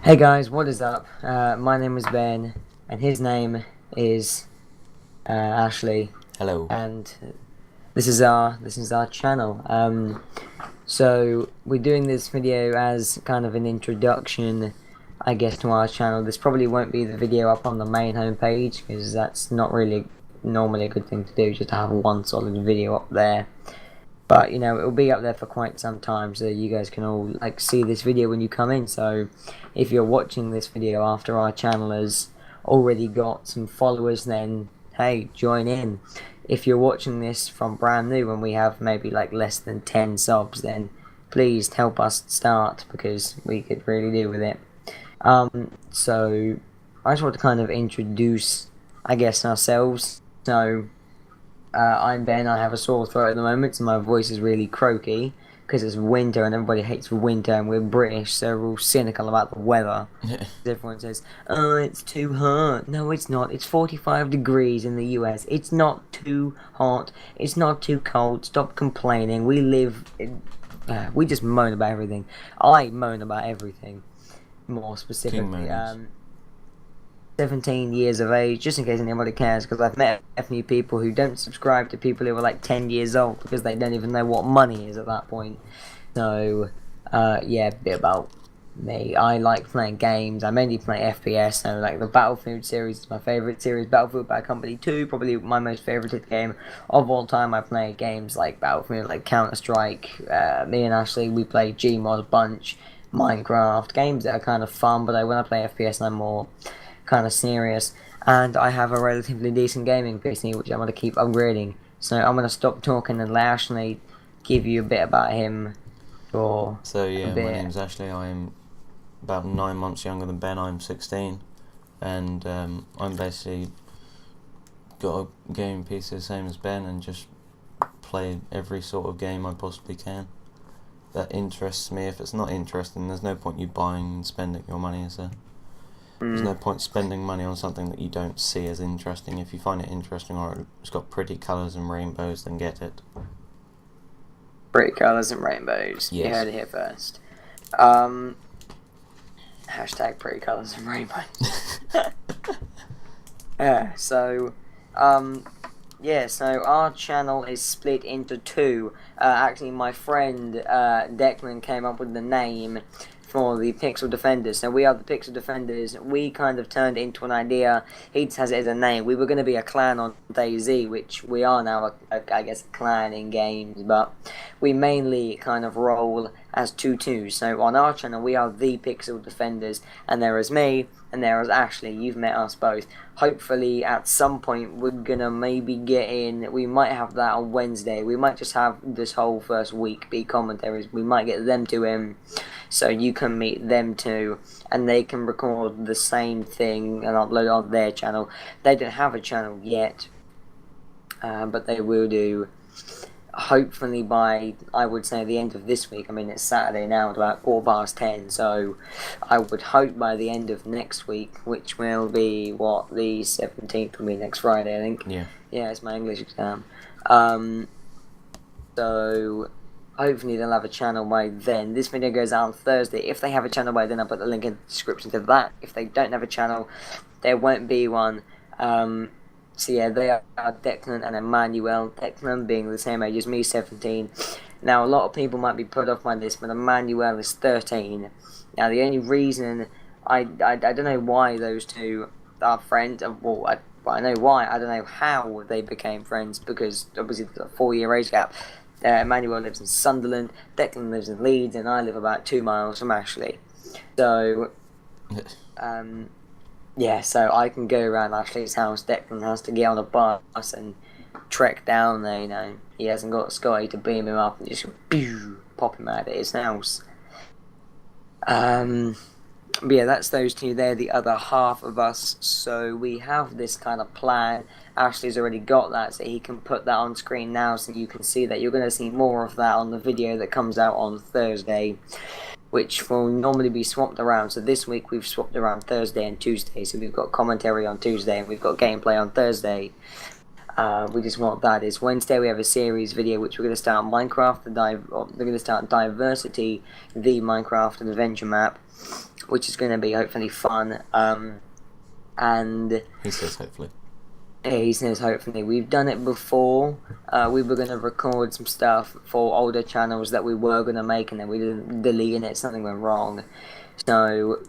Hey guys, what is up? My name is Ben, and his name is Ashley, Hello. and this is our channel. So we're doing this video as kind of an introduction, I guess, to our channel. This probably won't be the video up on the main homepage because that's not really normally a good thing to do, just to have one solid video up there. But it'll be up there for quite some time, so you guys can all see this video when you come in. So if you're watching this video after our channel has already got some followers, then hey, join in. If you're watching this from brand new and we have maybe less than 10 subs, then please help us start, because we could really do with it. So I just want to kind of introduce, I guess, ourselves. So I'm Ben. I have a sore throat at the moment, so my voice is really croaky because it's winter and everybody hates winter, and we're British, so we're all cynical about the weather. Everyone says, "Oh, it's too hot." No, it's not. It's 45 degrees in the US. It's not too hot. It's not too cold. Stop complaining. We just moan about everything. I moan about everything. More specifically, 17 years of age, just in case anybody cares, because I've met a few people who don't subscribe to people who are 10 years old because they don't even know what money is at that point. So, yeah, a bit about me. I like playing games. I mainly play FPS, so the Battlefield series is my favourite series. Battlefield Bad Company 2, probably my most favourite game of all time. I play games like Battlefield, like Counter-Strike. Me and Ashley, we play Gmod a bunch. Minecraft, games that are kind of fun, but when I play FPS, I'm more kind of serious, and I have a relatively decent gaming PC which I'm going to keep upgrading. So I'm going to stop talking and let Ashley give you a bit about him for So a yeah, my bit. name's Ashley. I'm about 9 months younger than Ben. I'm 16, and I'm basically got a gaming PC the same as Ben, and just play every sort of game I possibly can that interests me. If it's not interesting, there's no point you buying and spending your money, is there? There's no point spending money on something that you don't see as interesting. If you find it interesting or it's got pretty colours and rainbows, then get it. Pretty colours and rainbows. You Yes. heard it here first. Hashtag pretty colours and rainbows. Yeah, so our channel is split into two. Actually, my friend Declan came up with the name for the Pixel Defenders. So we are the Pixel Defenders. We kind of turned into an idea. He has it as a name. We were going to be a clan on DayZ, which we are now, I guess, a clan in games, but we mainly kind of roll as two. So on our channel, we are the Pixel Defenders, and there is me, and there is Ashley. You've met us both. Hopefully, at some point, we're gonna maybe get in. We might have that on Wednesday. We might just have this whole first week be commentaries. We might get them to him, so you can meet them too, and they can record the same thing and upload it on their channel. They don't have a channel yet, but they will do. Hopefully by, I would say, the end of this week. I mean, it's Saturday now, it's about 10:15, so I would hope by the end of next week, which will be, the 17th will be next Friday, I think. Yeah, it's my English exam. So hopefully they'll have a channel by then. This video goes out on Thursday. If they have a channel by then, I'll put the link in the description to that. If they don't have a channel, there won't be one. So yeah, they are Declan and Emmanuel. Declan being the same age as me, 17. Now, a lot of people might be put off by this, but Emmanuel is 13. Now, the only reason I don't know why those two are friends. Well, I know why. I don't know how they became friends, because obviously there's a 4-year age gap. Emmanuel lives in Sunderland, Declan lives in Leeds, and I live about 2 miles from Ashley. So, yeah, so I can go around Ashley's house. Declan has to get on a bus and trek down there, He hasn't got Scotty to beam him up and just pop him out of his house. But yeah, that's those two. They're the other half of us. So we have this kind of plan. Ashley's already got that, so he can put that on screen now so you can see that. You're going to see more of that on the video that comes out on Thursday, which will normally be swapped around. So this week we've swapped around Thursday and Tuesday. So we've got commentary on Tuesday and we've got gameplay on Thursday. We just want that. Is Wednesday we have a series video which we're going to start Minecraft. We're going to start Diversity, the Minecraft adventure map, which is going to be hopefully fun. And He says hopefully. he says hopefully. We've done it before. We were going to record some stuff for older channels that we were going to make, and then we didn't delete it. Something went wrong. So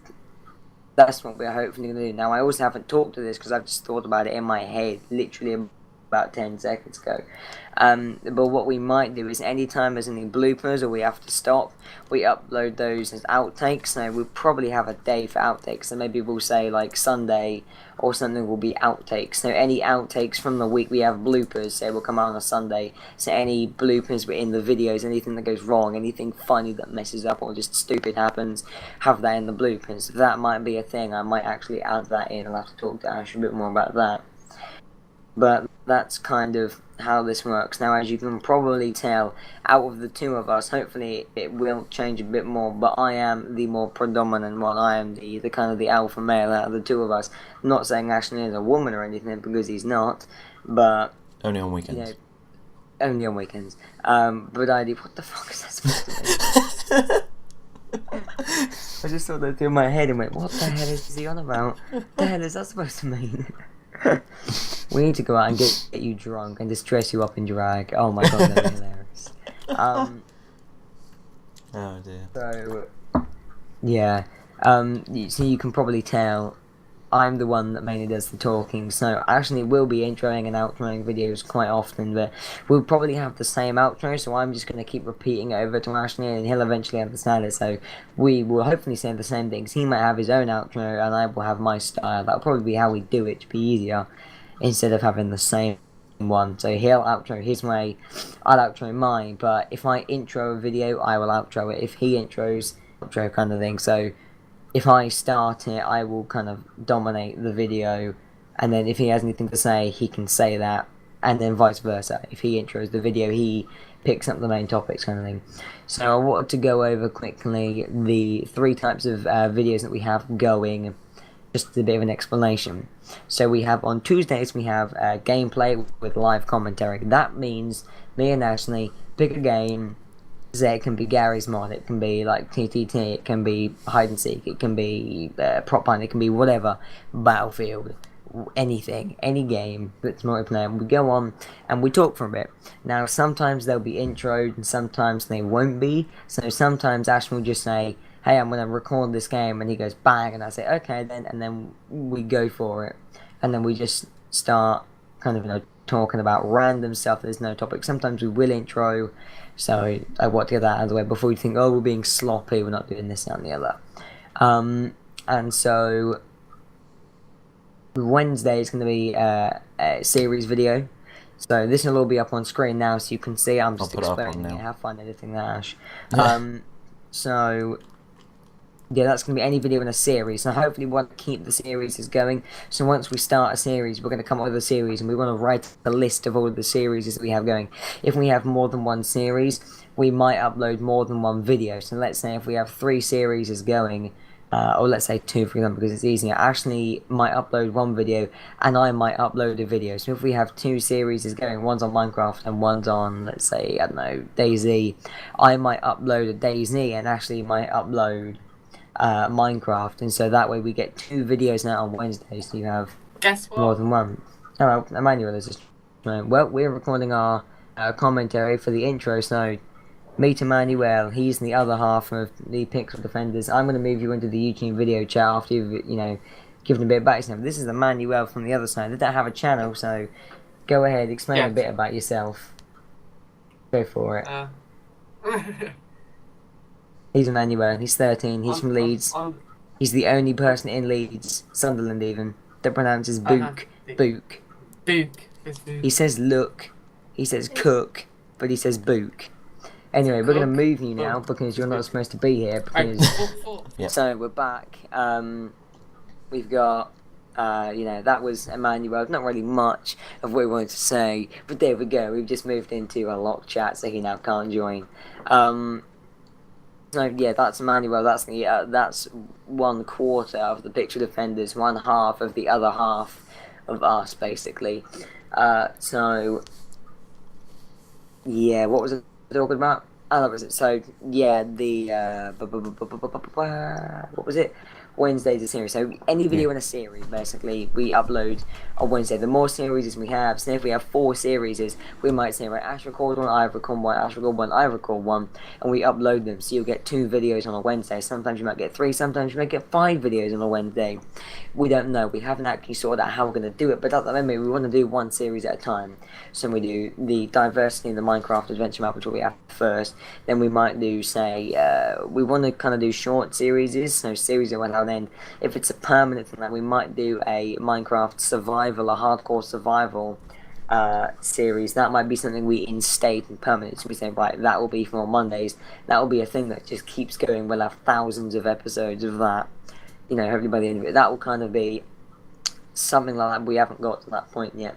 that's what we're hopefully going to do. Now, I also haven't talked to this because I've just thought about it in my head, literally about 10 seconds ago. But what we might do is anytime there's any bloopers or we have to stop, we upload those as outtakes. So we'll probably have a day for outtakes. So maybe we'll say like Sunday or something will be outtakes. So any outtakes from the week we have bloopers, say will come out on a Sunday. So any bloopers in the videos, anything that goes wrong, anything funny that messes up or just stupid happens, have that in the bloopers. That might be a thing. I might actually add that in. I'll have to talk to Ash a bit more about that. But that's kind of how this works. Now, as you can probably tell, out of the two of us, hopefully it will change a bit more, but I am the more predominant one. I am the kind of the alpha male out of the two of us. I'm not saying Ashley is a woman or anything, because he's not, but... Only on weekends. You know, only on weekends. But I do... What the fuck is that supposed to mean? I just saw that through my head and went, what the hell is he on about? What the hell is that supposed to mean? We need to go out and get you drunk and just dress you up in drag. Oh my god, that'd be hilarious. Oh dear. So, yeah. So you can probably tell I'm the one that mainly does the talking. So actually we'll be introing and outroing videos quite often, but we'll probably have the same outro, so I'm just going to keep repeating it over to Ashley and he'll eventually understand it. So we will hopefully say the same things. He might have his own outro and I will have my style. That'll probably be how we do it to be easier, instead of having the same one. So he'll outro his way, I'll outro mine, but if I intro a video, I will outro it. If he intros, outro kind of thing. So if I start it, I will kind of dominate the video, and then if he has anything to say, he can say that, and then vice versa. If he intros the video, he picks up the main topics kind of thing. So I wanted to go over quickly the 3 types of videos that we have going, just a bit of an explanation. So we have on Tuesdays, we have gameplay with live commentary. That means me and Ashley pick a game. So it can be Gary's mod, it can be like TTT, it can be hide and seek, it can be prop hunt, it can be whatever, Battlefield, anything, any game that's multiplayer. We go on and we talk for a bit. Now sometimes they'll be introed and sometimes they won't be. So sometimes Ash will just say, hey, I'm going to record this game, and he goes bang, and I say okay then, and then we go for it. And then we just start kind of, you know, talking about random stuff. There's no topic. Sometimes we will intro. So I want to get that out of the way before you think, oh, we're being sloppy, we're not doing this, that, and the other. And so Wednesday is going to be a series video. So this will all be up on screen now, so you can see. I'm just explaining it. Have fun editing that, Ash. So yeah, that's going to be any video in a series. So hopefully we want to keep the series going. So once we start a series, we're going to come up with a series, and we want to write a list of all of the series that we have going. If we have more than one series, we might upload more than one video. So let's say if we have 3 series going, or let's say 2 for example, because it's easier. Ashley might upload 1 video, and I might upload a video. So if we have 2 series going, one's on Minecraft and one's on, let's say, I don't know, DayZ, I might upload a DayZ, and Ashley might upload Minecraft, and so that way we get 2 videos now on Wednesday, so you have more than one. Oh, well, Emmanuel is just well, we're recording our commentary for the intro, so meet Emmanuel. He's the other half of the Pixel Defenders. I'm going to move you into the YouTube video chat after you've, you know, given a bit of background. This is Emmanuel from the other side. They don't have a channel, so go ahead, explain a bit about yourself. Go for it. He's Emmanuel, he's 13, he's from Leeds. He's the only person in Leeds, Sunderland even, that pronounces book. Book. He says look, he says cook, but he says book. Anyway, we're going to move you now, because you're not supposed to be here, because... So, we're back. We've got, you know, that was Emmanuel. Not really much of what we wanted to say, but there we go. We've just moved into a locked chat, so he now can't join. So yeah, that's Emmanuel. That's the that's 1/4 of the Pixel Defenders, 1/2 of the other half of us, basically. So yeah, what was I talking about? Oh, that was it. So yeah, the what was it? Wednesday's a series. So any Yeah. video in a series, basically, we upload on Wednesday. The more series we have, so if we have 4 series, we might say, right, Ash record one, I record one, Ash record one, I record one, and we upload them. So you'll get 2 videos on a Wednesday. Sometimes you might get 3, sometimes you might get 5 videos on a Wednesday. We don't know. We haven't actually sorted out how we're going to do it, but at the moment, we want to do 1 series at a time. So we do the diversity in the Minecraft adventure map, which we have first. Then we might do, say, we want to kind of do short series, so series that went out. Then, if it's a permanent thing, like we might do a Minecraft survival, a hardcore survival series. That might be something we instate and permanent. So we say, right, that will be for Mondays. That will be a thing that just keeps going. We'll have thousands of episodes of that. You know, hopefully by the end of it, that will kind of be something like that. We haven't got to that point yet.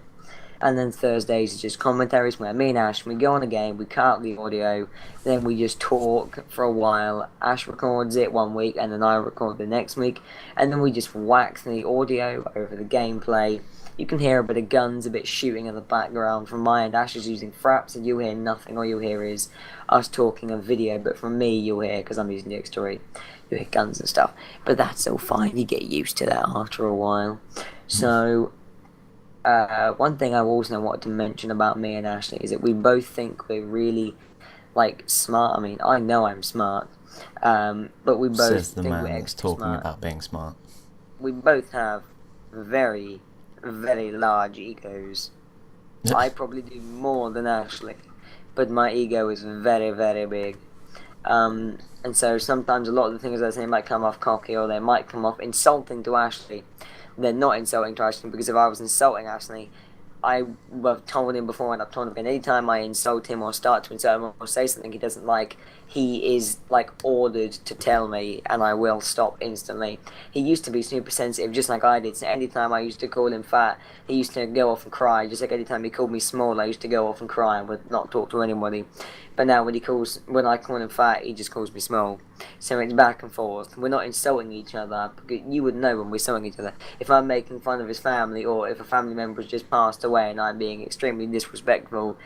And then Thursdays is just commentaries where me and Ash, we go on a game, we cut out the audio, then we just talk for a while. Ash records it one week, and then I record the next week, and then we just whack the audio over the gameplay. You can hear a bit of guns, a bit of shooting in the background. From my end, Ash is using fraps, and you'll hear nothing. All you'll hear is us talking on video, but from me, you'll hear, because I'm using the X3, you'll hear guns and stuff. But that's all fine, you get used to that after a while. So... one thing I also wanted to mention about me and Ashley is that we both think we're really, like, smart. I mean, I know I'm smart, but we both Says the think man we're that's extra talking smart. about being smart. We both have very, very large egos. I probably do more than Ashley, but my ego is very, very big. And so sometimes a lot of the things I say might come off cocky, or they might come off insulting to Ashley. They're not insulting to Ashley, because if I was insulting Ashley, I would have told him before, and I've told him anytime I insult him or start to insult him or say something he doesn't like, he is, like, ordered to tell me, and I will stop instantly. He used to be super sensitive, just like I did, so anytime I used to call him fat, he used to go off and cry. Just like anytime he called me small, I used to go off and cry and would not talk to anybody. But now when I call him fat, he just calls me small. So it's back and forth. We're not insulting each other, because you would know when we're insulting each other. If I'm making fun of his family, or if a family member has just passed away and I'm being extremely disrespectful,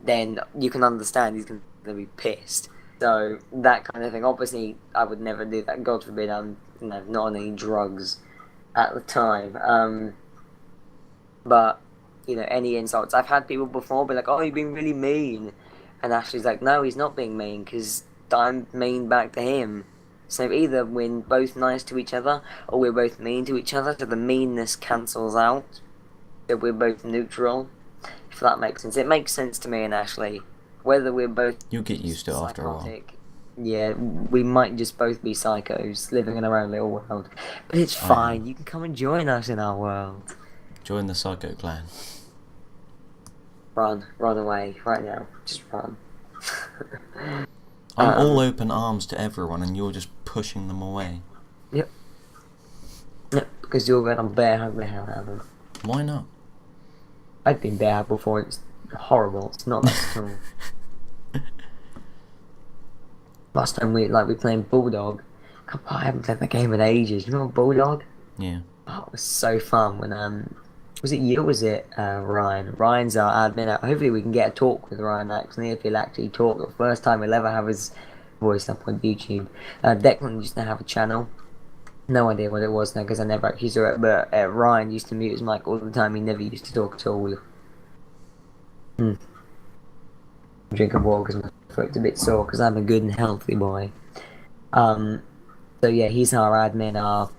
then you can understand he's going to be pissed. So that kind of thing. Obviously, I would never do that. God forbid, I'm not on any drugs at the time. But any insults. I've had people before be like, "Oh, you're being really mean," and Ashley's like, "No, he's not being mean, because I'm mean back to him." So either we're both nice to each other, or we're both mean to each other, so the meanness cancels out. So we're both neutral, if that makes sense. It makes sense to me and Ashley. Whether we're both You'll get used to it after a while. Yeah, we might just both be psychos living in our own little world. But it's fine, you can come and join us in our world. Join the Psycho Clan. Run away, right now. Just run. I'm all open arms to everyone, and you're just pushing them away. Yep, because you're going to bear hug the hell out of them. Why not? I've been bear hugged before, it's horrible, it's not nice at all. Last time we playing Bulldog. I haven't played that game in ages. You remember Bulldog? Yeah. Oh, it was so fun when was it you or was it Ryan? Ryan's our admin. Hopefully we can get a talk with Ryan actually, if he'll actually talk. The first time we'll ever have his voice up on YouTube. Declan used to have a channel. No idea what it was now, because I never actually saw it, but Ryan used to mute his mic all the time. He never used to talk at all. Drink a water because my throat's a bit sore, because I'm a good and healthy boy. So yeah, he's our admin, our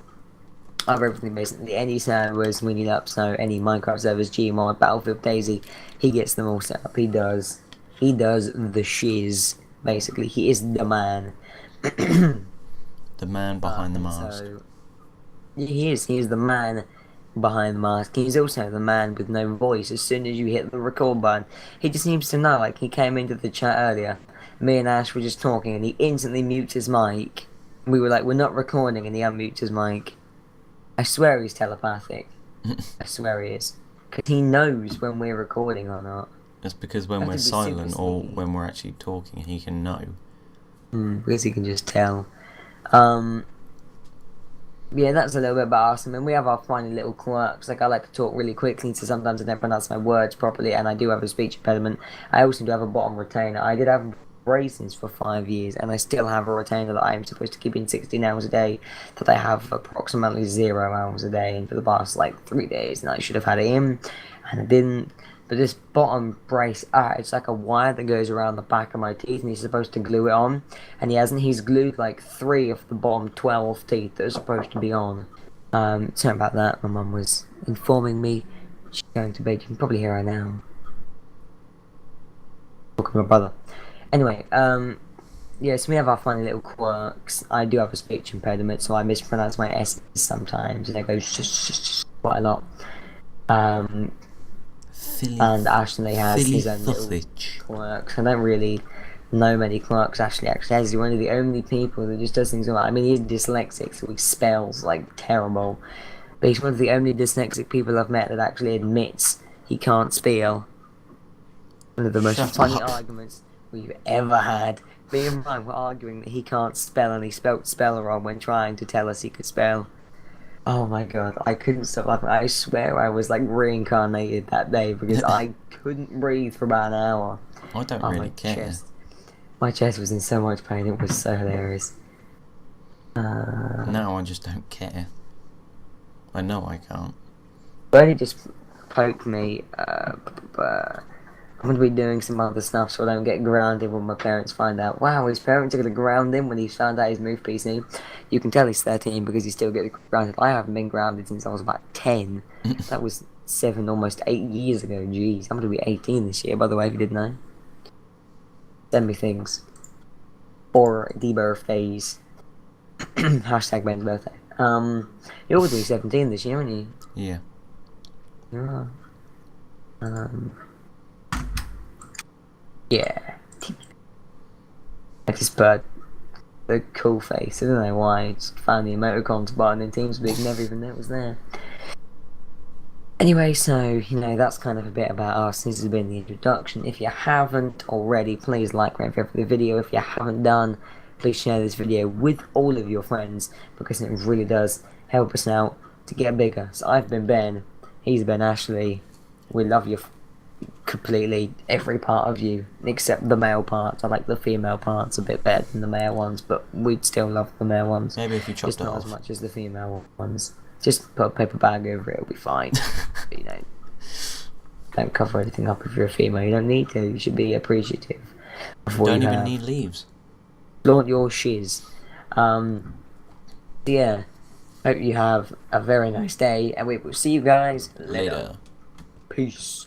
everything basically. Any servers we need up, so any Minecraft servers, Gmod, Battlefield, Daisy, he gets them all set up. He does the shiz, basically. He is the man. The man behind the mask. So, he is the man behind the mask. He's also the man with no voice. As soon as you hit the record button, he just seems to know. Like, he came into the chat earlier, me and Ash were just talking, and he instantly mutes his mic. We were like, we're not recording, and he unmutes his mic. I swear he's telepathic. I swear he is. Because he knows when we're recording or not. That's because when we're silent or when we're actually talking, he can know. Because he can just tell. Yeah, that's a little bit about us. I mean, we have our funny little quirks. Like, I like to talk really quickly, so sometimes I don't pronounce my words properly, and I do have a speech impediment. I also do have a bottom retainer. I did have braces for 5 years, and I still have a retainer that I'm supposed to keep in 16 hours a day, that I have approximately 0 hours a day, and for the past, like, 3 days, and I should have had it in, and I didn't. But this bottom brace, it's like a wire that goes around the back of my teeth, and he's supposed to glue it on, and he hasn't. He's glued like 3 of the bottom 12 teeth that are supposed to be on. Sorry about that. My mum was informing me she's going to bed. You can probably hear her now. Talking to my brother. Anyway, yes, we have our funny little quirks. I do have a speech impediment, so I mispronounce my S's sometimes, and it goes quite a lot. And Ashley has his own little quirks. I don't really know many quirks Ashley actually has. He's one of the only people that just does things well. I mean, he's dyslexic, so he spells like terrible. But he's one of the only dyslexic people I've met that actually admits he can't spell. One of the most funny arguments we've ever had. Me and Ryan were arguing that he can't spell, and he spelt spell wrong when trying to tell us he could spell. Oh my god, I couldn't stop laughing. I swear I was like reincarnated that day because I couldn't breathe for about an hour. I don't really care. My chest was in so much pain, it was so hilarious. Now I just don't care. I know I can't. Bernie just poked me. I'm going to be doing some other stuff so I don't get grounded when my parents find out. Wow, his parents are going to ground him when he found out his move PC. You can tell he's 13 because he still gets grounded. I haven't been grounded since I was about 10. That was 7, almost 8 years ago. Jeez, I'm going to be 18 this year, by the way, if you didn't know. Send me things. For the birthdays. Hashtag Ben's birthday. You're going to be 17 this year, aren't you? Yeah. Yeah. Yeah. Like this bird. The cool face. I don't know why. I just found the emoticons button in TeamSpeak. Never even knew it was there. Anyway, so, that's kind of a bit about us. This has been the introduction. If you haven't already, please like and favorite the video. If you haven't done, please share this video with all of your friends, because it really does help us out to get bigger. So I've been Ben. He's been Ashley. We love you completely, every part of you, except the male parts. I like the female parts a bit better than the male ones, but we'd still love the male ones. Maybe if you chopped just it not off. as much as the female ones. Just put a paper bag over it, it'll be fine. But, don't cover anything up if you're a female. You don't need to. You should be appreciative of what Don't you even have. need leaves. Flaunt your shiz. Yeah. Hope you have a very nice day, and we will see you guys later. Peace.